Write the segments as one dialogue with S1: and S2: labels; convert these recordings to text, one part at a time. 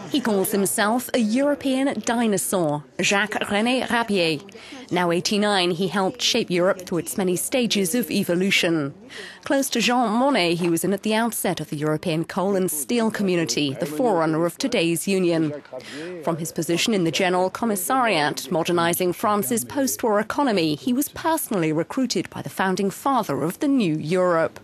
S1: He calls himself a European dinosaur, Jacques-RenÃ Rabier. Now 89, he helped shape Europe through its many stages of evolution. Close to Jean Monnet, he was in at the outset of the European coal and steel community, the forerunner of today's union. From his position in the General Commissariat, modernising France's post-war economy, he was personally recruited by the founding father of the new Europe.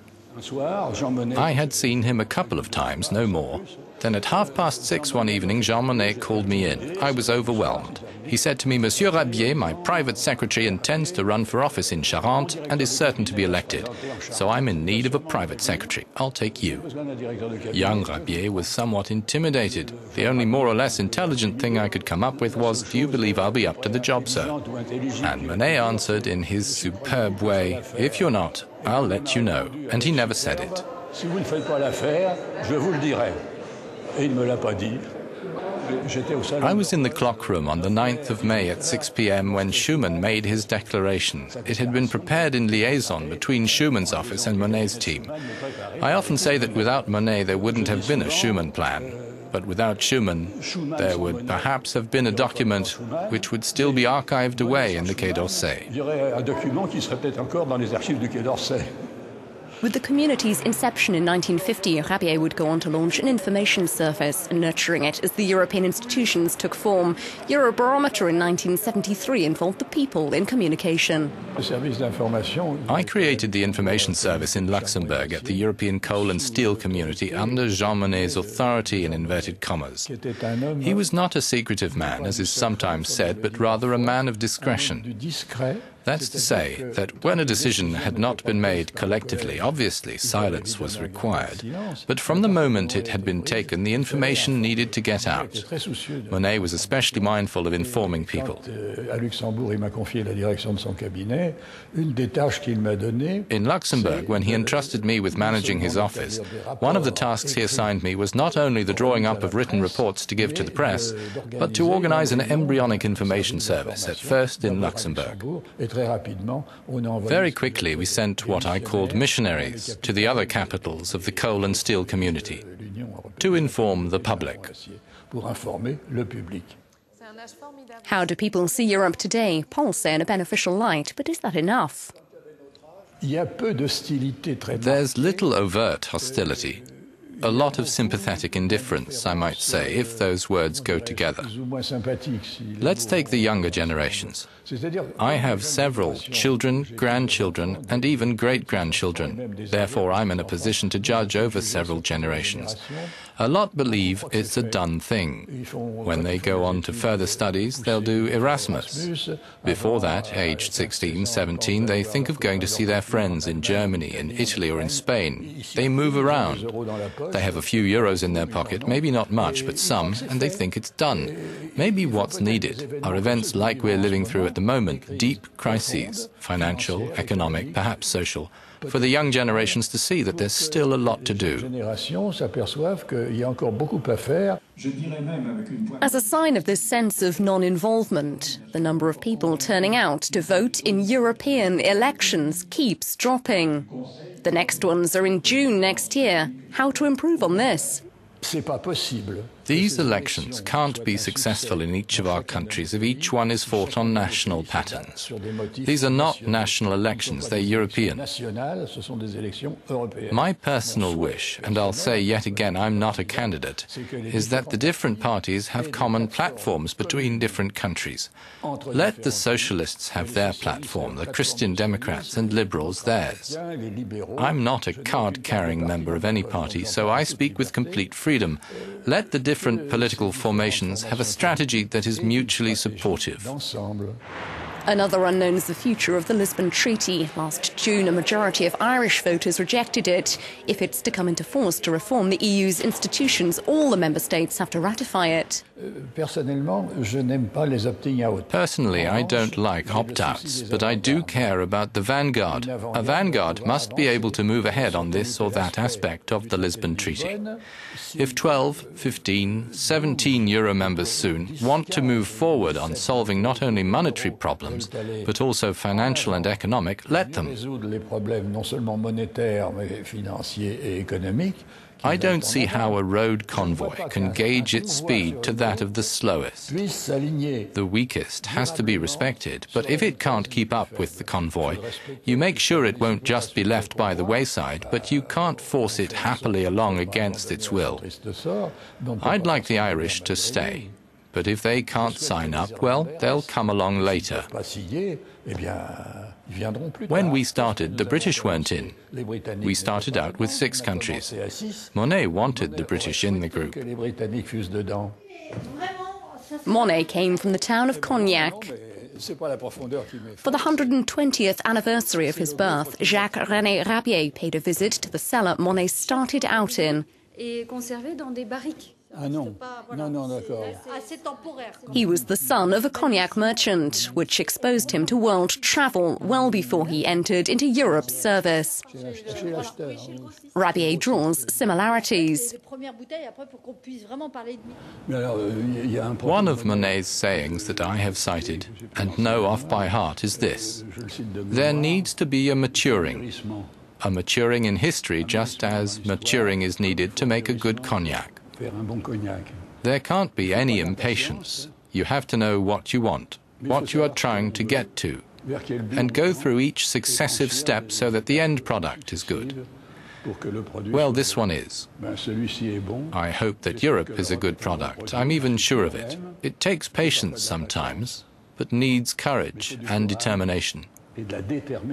S2: I had seen him a couple of times, no more. Then at 6:30 one evening, Jean Monnet called me in. I was overwhelmed. He said to me, "Monsieur Rabier, my private secretary intends to run for office in Charente and is certain to be elected. So I'm in need of a private secretary. I'll take you." Young Rabier was somewhat intimidated. The only more or less intelligent thing I could come up with was, "Do you believe I'll be up to the job, sir?" And Monnet answered in his superb way, "If you're not, I'll let you know." And he never said it.
S3: Si vous ne faites pas l'affaire, je vous le dirai. Et il me l'a pas dit.
S2: I was in the clockroom on the 9th of May at 6 p.m. when Schuman made his declaration. It had been prepared in liaison between Schumann's office and Monnet's team. I often say that without Monnet there wouldn't have been a Schuman plan. But without Schuman, there would perhaps have been a document which would still be archived away in the Quai d'Orsay.
S1: With the community's inception in 1950, Rabier would go on to launch an information service, nurturing it as the European institutions took form. Eurobarometer in 1973 involved the people in communication.
S2: I created the information service in Luxembourg at the European coal and steel community under Jean Monnet's authority in inverted commas. He was not a secretive man, as is sometimes said, but rather a man of discretion. That's to say that when a decision had not been made collectively, obviously silence was required. But from the moment it had been taken, the information needed to get out. Monnet was especially mindful of informing people. In Luxembourg, when he entrusted me with managing his office, one of the tasks he assigned me was not only the drawing up of written reports to give to the press, but to organize an embryonic information service, at first in Luxembourg. Very quickly we sent what I called missionaries to the other capitals of the coal and steel community to inform the public.
S1: How do people see Europe today? Polls say in a beneficial light, but is that enough?
S2: There's little overt hostility. A lot of sympathetic indifference, I might say, if those words go together. Let's take the younger generations. I have several children, grandchildren, and even great-grandchildren. Therefore, I'm in a position to judge over several generations. A lot believe it's a done thing. When they go on to further studies, they'll do Erasmus. Before that, aged 16, 17, they think of going to see their friends in Germany, in Italy, or in Spain. They move around. They have a few euros in their pocket, maybe not much, but some, and they think it's done. Maybe what's needed are events like we're living through at the moment, deep crises, financial, economic, perhaps social, for the young generations to see that there's still a lot to do.
S1: As a sign of this sense of non-involvement, the number of people turning out to vote in European elections keeps dropping. The next ones are in June next year. How to improve on this?
S2: These elections can't be successful in each of our countries if each one is fought on national patterns. These are not national elections, they're European. My personal wish, and I'll say yet again I'm not a candidate, is that the different parties have common platforms between different countries. Let the socialists have their platform, the Christian Democrats and liberals theirs. I'm not a card-carrying member of any party, so I speak with complete freedom. Let the different political formations have a strategy that is mutually supportive.
S1: Another unknown is the future of the Lisbon Treaty. Last June, a majority of Irish voters rejected it. If it's to come into force to reform the EU's institutions, all the member states have to ratify it.
S2: Personally, I don't like opt-outs, but I do care about the vanguard. A vanguard must be able to move ahead on this or that aspect of the Lisbon Treaty. If 12, 15, 17 Euro members soon want to move forward on solving not only monetary problems, but also financial and economic, let them. I don't see how a road convoy can gauge its speed to that of the slowest. The weakest has to be respected, but if it can't keep up with the convoy, you make sure it won't just be left by the wayside, but you can't force it happily along against its will. I'd like the Irish to stay, but if they can't sign up, well, they'll come along later. When we started, the British weren't in. We started out with 6 countries. Monnet wanted the British in the group.
S1: Monnet came from the town of Cognac. For the 120th anniversary of his birth, Jacques-RenÃ Rabier paid a visit to the cellar Monnet started out in. He was the son of a cognac merchant, which exposed him to world travel well before he entered into Europe's service. Rabier draws similarities.
S2: One of Monet's sayings that I have cited and know off by heart is this: there needs to be a maturing in history, just as maturing is needed to make a good cognac. There can't be any impatience. You have to know what you want, what you are trying to get to, and go through each successive step so that the end product is good. Well, this one is. I hope that Europe is a good product. I'm even sure of it. It takes patience sometimes, but needs courage and determination.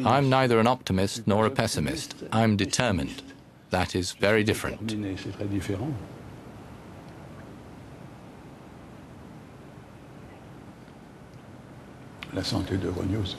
S2: I'm neither an optimist nor a pessimist. I'm determined. That is very different.
S3: La santé de Euronews.